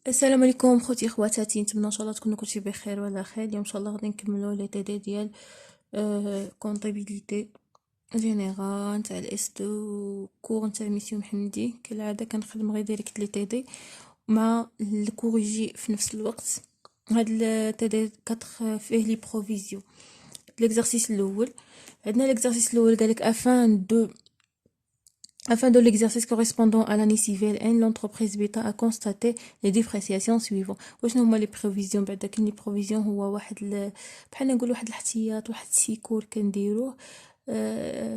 السلام عليكم خوتي خواتاتي، نتمنى ان شاء الله تكونوا كلشي بخير وعلى خير. اليوم ان شاء الله غادي نكملوا لي تي دي ديال كونطابيليتي جينيرال نتاع الاس دو كور نتاع ميسيو محمدي. كالعاده كنخدم غير ديريكت لي تي دي مع الكوريجي في نفس الوقت. هاد التي دي 4 فيه لي بروفيزيون. ليكزارسيس الاول عندنا ليكزارسيس الاول قالك afin de l'exercice correspondant à l'année civile 1, l'entreprise بيتا a constaté les dépréciations suivantes. وشنو هما لي بروفيزيون؟ بعدا كاين لي بروفيزيون هو واحد بحال نقول واحد الاحتياط، واحد السيكور كنديروه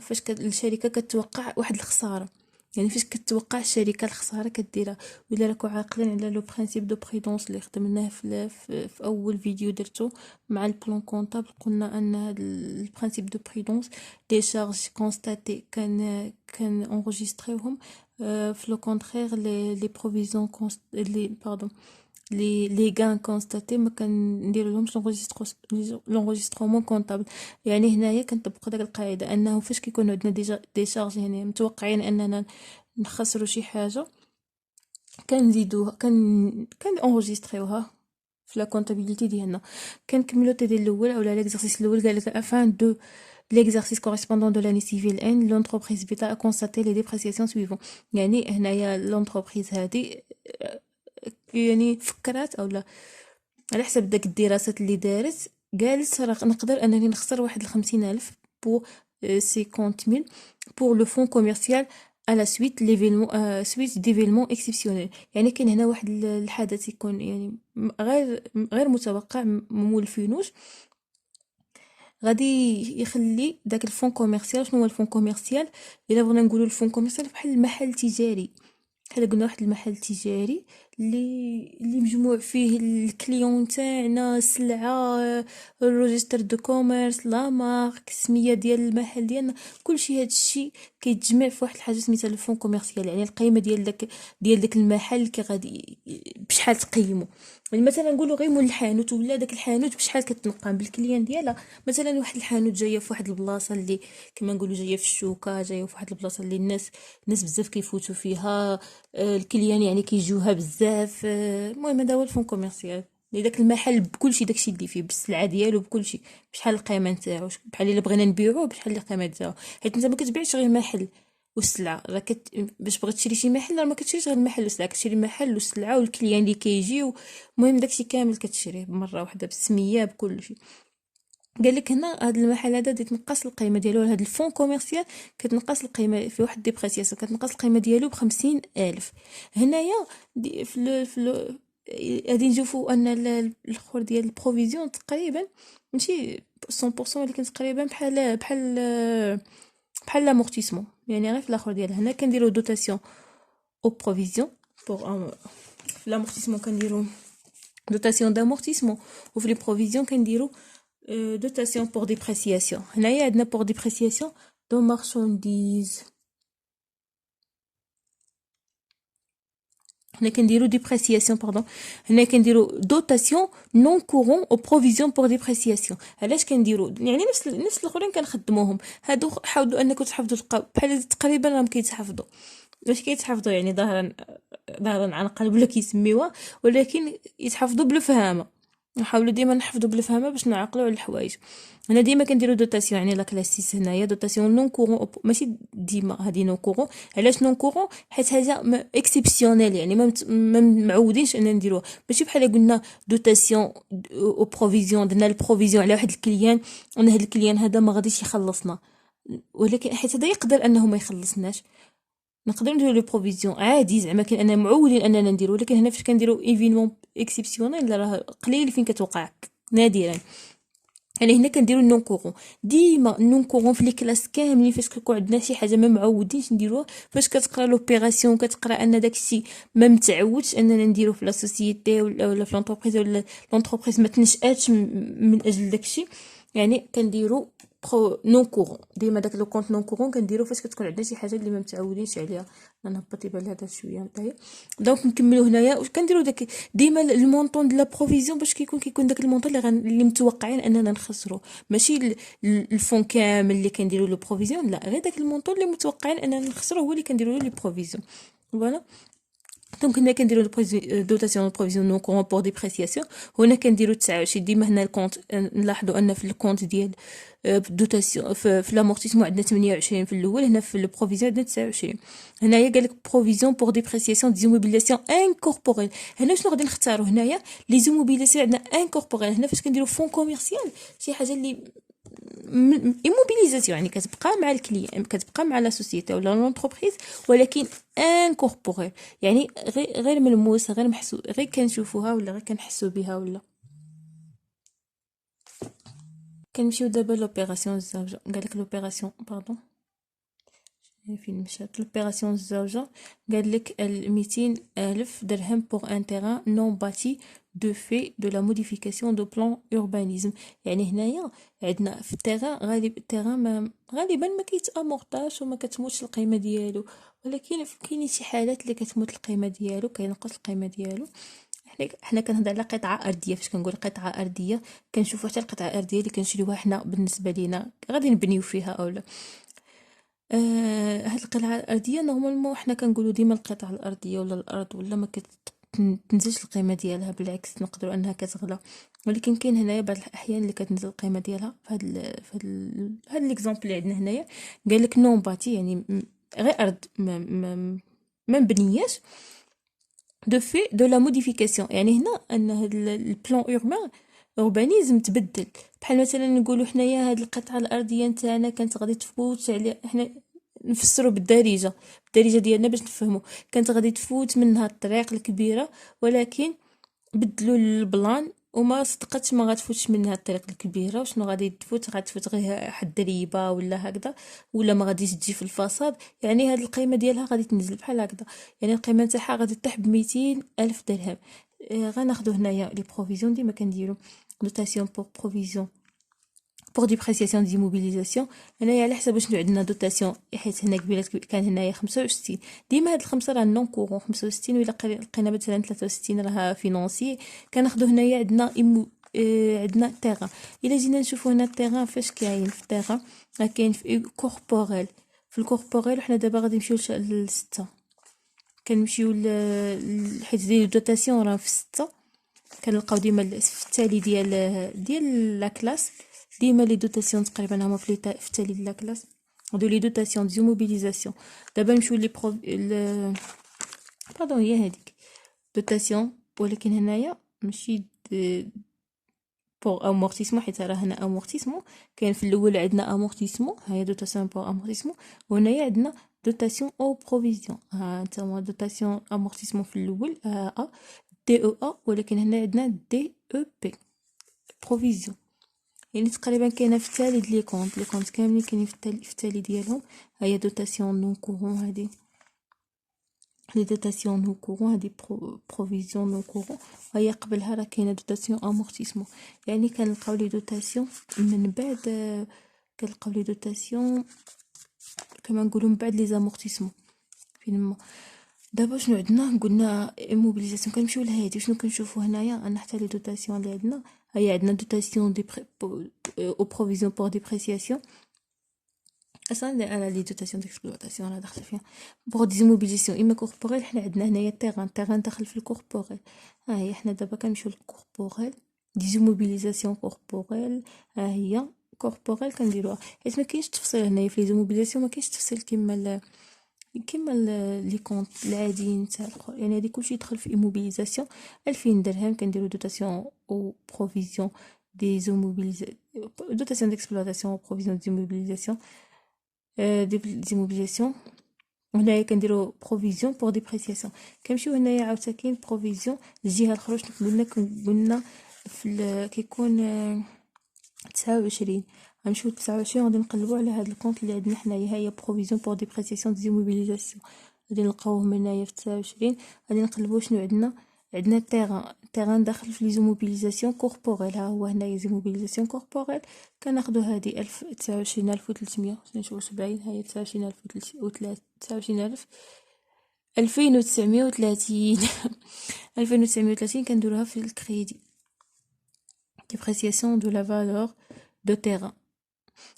فاش الشركه كتوقع واحد الخساره. يعني فاش كتوقع الشركه الخساره كديرها. ولا راكو عاقلين على لو برينسيپ دو بريدونس اللي خدمناه في اول فيديو درتو مع البلان كونطابل. قلنا ان هذا البرينسيپ دو بريدونس دي شارج كونستاتي كان انغيستريوهم. في لو كونترير لي بروفيزيون لي باردون لي غان كونستاتي ما كنديروا لهمش لونغيسترومون كونطابل. يعني هنايا كنطبقوا داك القاعده انه فاش كيكون عندنا ديجا دي شارج يعني متوقعين اننا نخسروا شي حاجه كنزيدوها كان انغيستريوها في لا كونطابيليتي ديالنا. كنكملوا تي دي الاول اولا ليكزارسيس الاول قال لك افان دو l'exercice correspondant de l'année civile N l'entreprise بتا a constaté les dépréciations suivantes. يعني هنايا l'entreprise هادي يعني فكرات اولا على حسب داك الدراسات اللي دارت قالت راه نقدر انني نخسر واحد 50,000 بو 50,000 pour le fonds commercial à la suite l'événement suite d'événements exceptionnels. يعني كاين هنا واحد الحدث يكون يعني غير متوقع مولفينوش غادي يخلي داك الفون كوميرسيال. شنو هو الفون كوميرسيال؟ الا بغينا نقولوا الفون كوميرسيال بحال المحل التجاري، بحال قلنا واحد المحل تجاري اللي مجموع فيه الكليون تاعنا، السلعه، الروجستر دو كوميرس، لا مارك، السميه ديال المحل ديالنا، كلشي هذا الشيء كيتجمع في واحد الحاجه سميتها الفون كوميرسيال. يعني القيمه ديال داك المحل كي غادي بشحال تقيمه. يعني مثلا نقولوا غير مول الحانوت ولا داك الحانوت بشحال كتنقام بالكليان ديالها. مثلا واحد الحانوت جايه في واحد البلاصه اللي كما نقولوا جايه في الشوكه، جايه في واحد البلاصه اللي الناس بزاف كيفوتوا فيها، الكليان يعني كيجيوها بزاف. المهم هذا هو الفون كوميرسيال اللي داك المحل بكلشي داكشي اللي فيه بالسلعه ديالو بكلشي بشحال القيمه نتاعو، بحال الا بغينا نبيعوه بشحال القيمه نتاعو. حيت انت ما كتبيعش غير محل والسلعه، راه باش بغيت تشري شي محل راه ما كتشريش غير المحل والسلعه، كتشري المحل والسلعه والكليان اللي كيجيو. المهم داكشي كامل كتشريه بمره واحده بالسميه بكلشي. قال لك هنا هذا المحل هذا تنقص القيمه ديالو، هذا الفون كوميرسيال كتنقص القيمه في واحد ديبريسياسيون، كتنقص القيمه ديالو ب50,000. هنايا غادي نشوفوا ان الاخر ديال البروفيزيون تقريبا ماشي 100% ولكن تقريبا بحال لامورتيسمون. يعني غير في الاخر ديالها هنا كنديروا دوتاسيون او بروفيزيون بور في l'amortissement كنديروا dotation d'amortissement وفي les provisions كنديروا dotation pour dépréciation. هنايا عندنا pour dépréciation de marchandises. هنا كنديروا ديبريسياسيون باردون. هنا كنديروا دوتاسيون نون كورون او بروفيزيون بور ديبريسياسيون. علاش كنديروا يعني نفس الاخرين كنخدموهم هادو؟ حاولوا انكم تحفظوا بحال تقريبا راهم كيتحفظوا. باش كيتحفظوا يعني ظهرا عن قلب ولا كيسميوها، ولكن يتحفظوا بالفهامه. نحاولوا ديما نحفظوا بالفهامه باش نعقلوا على الحوايج. هنا ديما كنديروا دوتاسيون يعني لا كلاسيس. هنايا دوتاسيون نون كورون ماشي ديما هادي نون كورون. علاش نون كورون؟ حيت حاجه اكسيبسيونيل يعني ما معودينش ان نديروها. ماشي بحال قلنا دوتاسيون او بروفيزيون، درنا البروفيزيون على واحد الكليان وان هاد الكليان هذا ما غاديش يخلصنا، ولكن حيت هذا يقدر انه ما يخلصناش نقدر نديرو لو بروفيزيون عادي زعما كاين انا معودين اننا نديرو. ولكن هنا فاش كنديرو ايفينمون اكسيبسيونيل راه قليل فين كتوقع نادرا. يعني هنا كنديرو نون كورون. ديما نون كورون في لي كلاس كاملين فاش كيكون عندنا شي حاجه ما معودينش نديروها. فاش كتقرا لوبيراسيون كتقرا ان داكشي ما متعودش اننا نديرو في لا سوسيتي ولا في لونتربريز، ولا لونتربريز ما تنشاتش من اجل داكشي. يعني كنديرو نون كورون. ديما داك لو كونط نون كورون كنديرو فاش كتكون عندنا شي حاجه اللي ما متعودينش عليها. انا هبطي بال هذا شويه نطيب. دونك نكملوا هنايا كنديرو داك ديما المونطون دو لا بروفيزيون باش كيكون داك المونطون اللي متوقعين اننا نخسرو. ماشي الفون كامل اللي كنديرو لو بروفيزيون، لا غير داك المونطون اللي متوقعين اننا نخسرو هو اللي كنديرو له لي بروفيزيون. فوالا دونك هنا كنديرو دوتاسيون بروفيزيون نو كورون بور ديبريسياسيون. هنا كنديرو 29. ديما هنا الكونت نلاحظوا ان في الكونت ديال دوتاسيون في لامورتيسمون عندنا 28 في الاول، هنا في البروفيزيون عندنا 29. هنايا قال لك بروفيزيون بور ديبريسياسيون دي زوموبيلاسيون انكوربوريل. هنا شنو غادي نختاروا هنايا؟ لي زوموبيلاسيون عندنا انكوربوريل. هنا فاش كنديرو فون كوميرسيال شي حاجه اللي ايموبيليزاسيون، يعني كتبقى مع الكليان، كتبقى مع لا سوسيتي ولا لونتربريز، ولكن انكوربوريل يعني غير ملموسه، غير محسو، غير كنشوفوها ولا غير كنحسو بها ولا. كنمشيو دابا لوبيراسيون الزوجه. قالك لوبيراسيون باردون فين مشات لوبيراسيون الزوجه؟ قال لك 200,000 درهم بور ان تيران نون باتي دو في دو لا موديفيكاسيون دو بلان اوربانيزم. يعني هنايا عندنا في التيران غالبا ما كيتامورطاش وما كتموتش القيمه ديالو، ولكن كاينين شي حالات اللي كتموت القيمه ديالو، كينقص القيمه ديالو. حنا كنهضر على قطعه ارضيه. فاش كنقول قطعه ارضيه كنشوفوا حتى القطعه الارضيه اللي كنشريوها حنا بالنسبه لينا غادي نبنيو فيها اولا. هاد القطعه الارضيه نورمالمون حنا كنقولوا ديما القطعه الارضيه ولا الارض ولا ما كتنزلش القيمه ديالها، بالعكس نقدروا انها كتغلى، ولكن كاين هنايا بعض الاحيان اللي كتنزل القيمه ديالها. هاد ليكزامبل اللي عندنا هنايا قال لك نون باتي يعني غير ارض ما مبنياش دو في دو لا موديفيكاسيون. يعني هنا ان هاد البلان اوربانيزم تبدل. بحال مثلا نقولوا حنايا هاد القطعه الارضيه نتاعنا كانت غادي تفوت على، حنا نفسروا بالدارجه ديالنا باش نفهموا، كانت غادي تفوت منها الطريق الكبيره، ولكن بدلوا البلان وما صدقتش، ما غتفوتش منها الطريق الكبيره. وشنو غادي غتفوت غير حد الريبه ولا هكذا، ولا ما غاديش تجي في الفساد. يعني هاد القيمه ديالها غادي تنزل بحال هكذا، يعني القيمه نتاعها غادي طيح ب200,000 درهم. غناخدو هنايا لي بروفيزيون. ديما كنديرو دوتاسيون بور بروفيزيون بور ديبريسياسيون ديموبيليزاسيون. هنايا على حسب شنو عندنا دوتاسيون، حيت هنا قبيلات كان هنايا 65. ديما هاد الخمسه راه نون كورون 65، ولا لقينا مثلا 63 راه فينونسي. كناخدو هنايا عندنا عندنا تيران. الا جينا نشوفو هنا التيران فاش كاين في التيران، راه كاين في كوربوريل. في الكوربوريل وحنا دابا غادي نمشيو للستة. كنمشيو حيت ديال دوتاسيون راه في 6. كنلقاو ديما في التالي ديال لا كلاس. ديما لي دوتاسيون تقريبا هما في التالي ديال لا كلاس. هادو لي دوتاسيون دي موبيليزاسيون. دابا نمشيو لي باردون هي هذيك دوتاسيون، ولكن هنايا ماشي بور امورتيسمون، حيت راه هنا امورتيسمون. كاين في الاول عندنا امورتيسمون، ها هي دوتاسيون بور امورتيسمون، وهنايا عندنا دوتاسيون او بروفيزيون. ها انتما دوتاسيون امورتيسمون في الاول ا دي او ا، ولكن هنا عندنا دي او بي بروفيزيون. يعني تقريبا كاينه في التالي ديال لي كونط كاملين كاينين في التالي ديالهم. ها هي دوتاسيون نون كورون، هادي لي دوتاسيون نو كورون، هادي بروفيزيون نو كورون. هي قبلها راه كاينه دوتاسيون امورتيسمون. يعني كنلقاو لي دوتاسيون من بعد، كنلقاو لي دوتاسيون كما نقولوا من بعد لي زامورتيسمون فينما. دابا شنو عندنا؟ قلنا ايموبيليزاسيون. كنمشيو لهادي. شنو كنشوفوا هنايا؟ انا حتى لي دوتاسيون اللي عندنا، هي عندنا دوتاسيون دي او بروفيزيون بور ديبريسياسيون. اصلا انا لي دوتاسيون ديكسبلوطاسيون راه داخل فيها بور ديزوموبيليزاسيون اما كوربوريل. حنا عندنا هنايا التيران داخل في الكوربوريل. ها هي حنا دابا كنمشيو للكوربوريل ديزوموبيليزاسيون كوربوريل. ها هي كوربوريل كنديروها، حيت ما كاينش تفصيل هنايا في لي زوموبيليزاسيون، ما كاينش تفصيل كيما لي كونط العاديين تاع الاخر. يعني هادي كلشي يدخل في ايموبيليزاسيون. 2000 درهم كنديرو دوتاسيون او بروفيزيون دي زوموبيليزاسيون، دوتاسيون ديكسبلوطاسيون او بروفيزيون ديموبيليزاسيون ديموبيليزاسيون. هنايا كنديرو بروفيزيون بور ديبريسياسيون. كنمشيو هنايا عاوتاني كاين بروفيزيون الجهه الاخرى. شنو قلنا في كيكون 29. غنمشيو 29 غادي نقلبوا على هاد الكونط اللي عندنا حنايا. هي بروفيزيون بور ديبريسياسيون ديموبيليزاسيون. غادي نلقاوهم هنايا في 29. غادي نقلبوا شنو عندنا التيران داخل في لي زوموبيليزاسيون كوربوريل. ها هو هنايا زوموبيليزاسيون كوربوريل. كناخذوا هذه 29370. هي 29030 2930 2930 كنديروها في الكريدي ديبريسياسيون دو لا فالور دو تيران.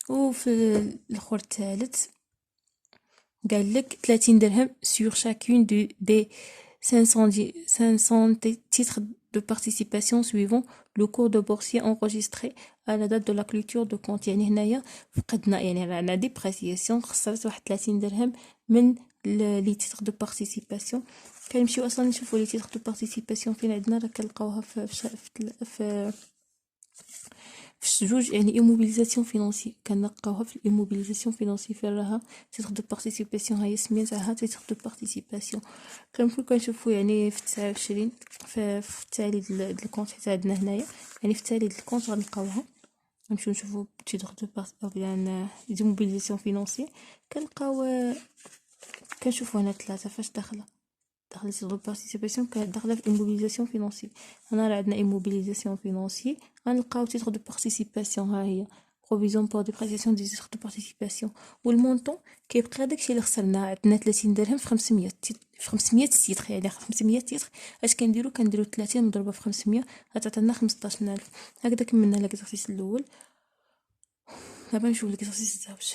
وفي الاخر الثالث قال لك 30 درهم sur chacune des 500 titres de participation suivant le cours de boursier enregistré à la date de la clôture de compte. يعني هنايا فقدنا يعني رانا ديبريسياسيون، خسرت واحد 30 درهم من لي تيتر دو بارتيسيباسيون. كنمشيو اصلا نشوفوا لي تيتر دو بارتيسيباسيون فين عندنا، راه كنلقاوها في جوج يعني ايموبيليزاسيون فينونسي، كنلقاوها في الايموبيليزاسيون فينونسي فين راها تيتر دو بارتيسيباسيون، هي سميتها تيتر دو بارتيسيباسيون. كنمشيو كنشوفو يعني في 29 في التالي د الكونت حتى عندنا هنايا، يعني في التالي د الكونت غنلقاوها. نمشيو نشوفو تيتر دو بارتيسيباسيون ايموبيليزاسيون فينونسي، كنلقاو كنشوفو هنا 3 فاش داخله تيتر دو بارتيسيباسيون، كانت داخله في ايموبيليزاسيون فينونسي. هنا راه عندنا ايموبيليزاسيون فينونسي، غنلقاو تيتر دو بارتيسيباسيون، ها هي بروفيزيون بور ديبريسياسيون دي تيتر دو بارتيسيباسيون. والمونطون كيبقى داكشي اللي خسرنا، عندنا 30 درهم في 500 في 500 تيتر، يعني 500 تيتر اش كنديرو 30 مضروبه في 500 غتعطينا 15000. هكذا كملنا ليكزارسيس الاول. دابا نشوف ليكزارسيس الزاوج.